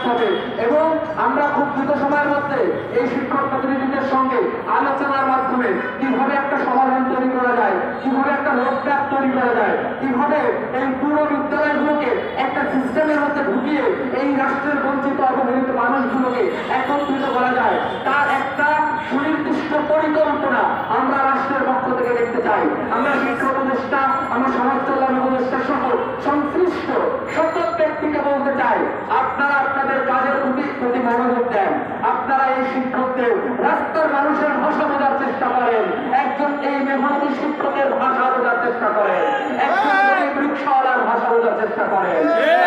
আসতে হবে এবং আমরা খুব দ্রুত সময়ের মধ্যে এই শিক্ষক প্রতিনিধিদের সঙ্গে আলোচনার মাধ্যমে কিভাবে একটা সমাধান তৈরি করা যায়, কিভাবে একটা রোডম্যাপ তৈরি করা যায়, কিভাবে এই পুরো বিদ্যালয়গুলোকে একটা সিস্টেমের মধ্যে ঢুকিয়ে এই রাষ্ট্রের বঞ্চিত অবহেলিত মানুষগুলোকে একত্রিত করা যায়, তার একটা সুনির্দিষ্ট পরিকল্পনা আমরা রাষ্ট্রের পক্ষ থেকে দেখতে চাই। আমরা শিক্ষা উপদেষ্টা, আমরা সমাজ কল্যাণ উপদেষ্টা সহ সংশ্লিষ্ট সকল ব্যক্তিকে বলতে চাই, আপনারা আপনাদের কাজের প্রতি মনোযোগ দেন। আপনারা এই শিক্ষকদের রাস্তার মানুষের ভাষা বোঝার চেষ্টা করেন, একজন এই মেধাবী শিক্ষকের ভাষা বোঝার চেষ্টা করেন, একজন রিক্সাওয়ালার ভাষা বোঝার চেষ্টা করেন,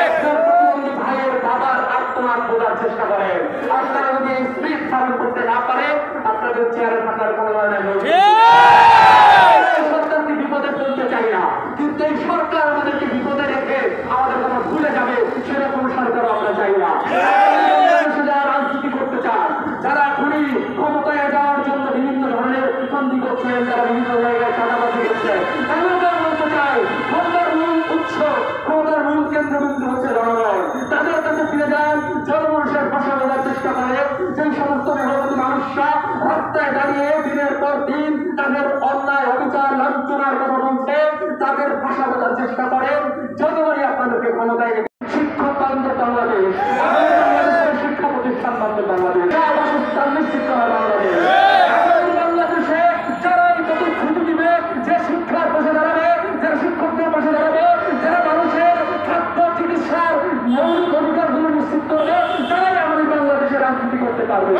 একজন প্রতিবন্ধী ভাইয়ের বাবার আত্মনাদ বোঝার চেষ্টা করেন। আপনারা যদি এই স্পিড ধারণ করতে না পারেন, আপনাদের চেয়ারে থাকার কোনো সরকারকে বিপদে ফেলতে চাই না, কিন্তু এই সরকার আমাদেরকে বিপদে রেখে আমাদের কোনো ভুলে যাবে সেরকম সরকার আমরা চাই না। যারা রাজনীতি করতে চান, যারা এখনই ক্ষমতায় যাওয়ার জন্য বিভিন্ন ধরনের ফন্দি করছেন, যারা বিভিন্ন জায়গায় চাঁদাবাজি করছেন, তাদেরকে বলতে চাই, ক্ষমতার মূল উৎস, ক্ষমতার মূল কেন্দ্রবিন্দু হচ্ছে জনগণ। তাদের কাছে ফিরে যান, জনমানুষের ভাষা বলার চেষ্টা করেন। সেই সমস্ত মেধাবী মানুষরা রাস্তায় দাঁড়িয়ে দিনের পর দিন তাদের অন্যায় অবিচার লাঞ্ছনার কথা বলছে, তাদের ভাষা বলার চেষ্টা করেন। জনগণই আপনাদেরকে ক্ষমতায় শিক্ষক বান্ধব বাংলাদেশ, শিক্ষা প্রতিষ্ঠান বান্ধব বাংলাদেশ, বাসস্থান নিশ্চিত করা বাংলাদেশ। বাংলাদেশে যারা এই প্রতিশ্রুতি দিবে, যে শিক্ষার পাশে দাঁড়াবে, যারা শিক্ষকদের পাশে দাঁড়াবে, যারা মানুষের খাদ্য চিকিৎসার মৌলিক অধিকারগুলো নিশ্চিত করবে, তারাই আমাদের বাংলাদেশে রাজনীতি করতে পারবে,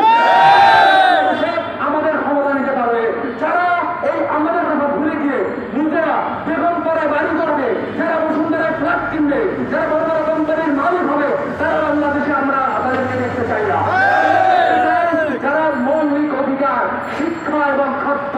আমাদের ক্ষমতা নিতে পারবে। যারা এই আমাদের কথা ভুলে গিয়ে নিজেরা বেগম করে বাড়ি করবে, যারা বসুন্ধরায় ফ্ল্যাট কিনবে, যারা বড় বড় কোম্পানির মালিক হবে, তারা বাংলাদেশে আমরা তাদেরকে দেখতে চাই না। যারা মৌলিক অধিকার, শিক্ষা এবং খাদ্য,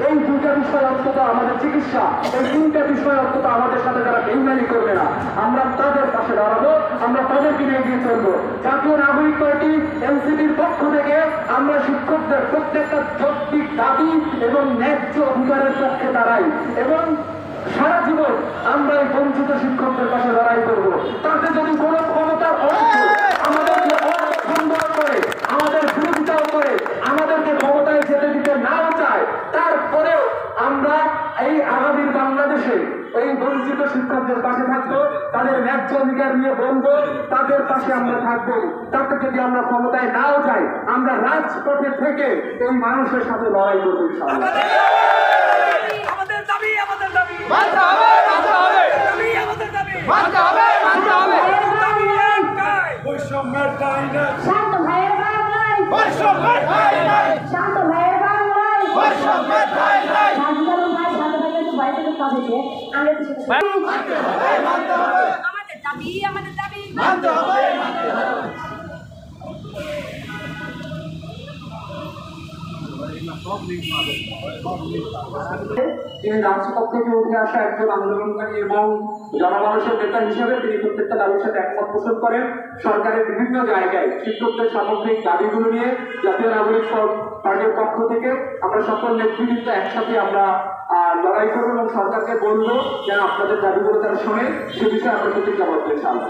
এই দুইটা বিষয় অন্তত আমাদের চিকিৎসা, এই তিনটা বিষয় অন্তত আমাদের সাথে যারা বেইমানি করবে না, আমরা তাদের পাশে দাঁড়াবো, আমরা তাদেরকে নিয়ে গিয়ে চলবো। জাতীয় নাগরিক পার্টি এনসিপির পক্ষ থেকে আমরা শিক্ষকদের প্রত্যেকটা যৌক্তিক দাবি এবং ন্যায্য অধিকারের পক্ষে দাঁড়াই এবং সারা জীবন আমরা এই বঞ্চিত শিক্ষকদের পাশে লড়াই করবো। তাতে যদি কোনো ক্ষমতার অংশ আমাদেরকে অসম্মান করে, আমাদের বিরোধিতাও করে, আমাদেরকে ক্ষমতায় যেতে দিতে নাও চায়, তারপরেও আমরা এই আগামীর বাংলাদেশে এই বঞ্চিত শিক্ষকদের পাশে থাকবো, তাদের ন্যায্য অধিকার নিয়ে বলবো, তাদের পাশে আমরা থাকবো। তাতে যদি আমরা ক্ষমতায় নাও যাই, আমরা রাজপথে থেকে এই মানুষের সাথে লড়াই করবো ইনশাআল্লাহ। আমাদের দাবি, আমাদের দাবি মানতে হবে, মানতে হবে, দাবি, আমাদের দাবি মানতে হবে, মানতে হবে। দাবি একটাই, বৈষম্যের দায় শান্ত ভাইয়ের বাংলায়, বৈষম্যের দায় নাই, শান্ত ভাইয়ের বাংলায়, বৈষম্যের দায় নাই। শান্তভাবে ভাই, শান্ত ভাই একটু ভয় থেকে কাজ হচ্ছে। আমরা কিছু মানতে হবে, মানতে হবে, আমাদের দাবি, আমাদের দাবি মানতে হবে, মানতে হবে। তিনি রাজপথ থেকে উঠে আসা একজন আন্দোলনকারী এবং জনমানুষের নেতা হিসেবে তিনি প্রত্যেকটা দাবির সাথে একমত পোষণ করেন। সরকারের বিভিন্ন জায়গায় শিক্ষকদের সামগ্রিক দাবিগুলো নিয়ে জাতীয় নাগরিক পার্টির পক্ষ থেকে আমরা সকল নেতৃবৃন্দ একসাথে আমরা লড়াই করবো এবং সরকারকে বলবো যেন আপনাদের দাবিগুলো তারা শোনে, সে বিষয়ে আমরা প্রতিজ্ঞাবদ্ধ ইনশাআল্লাহ।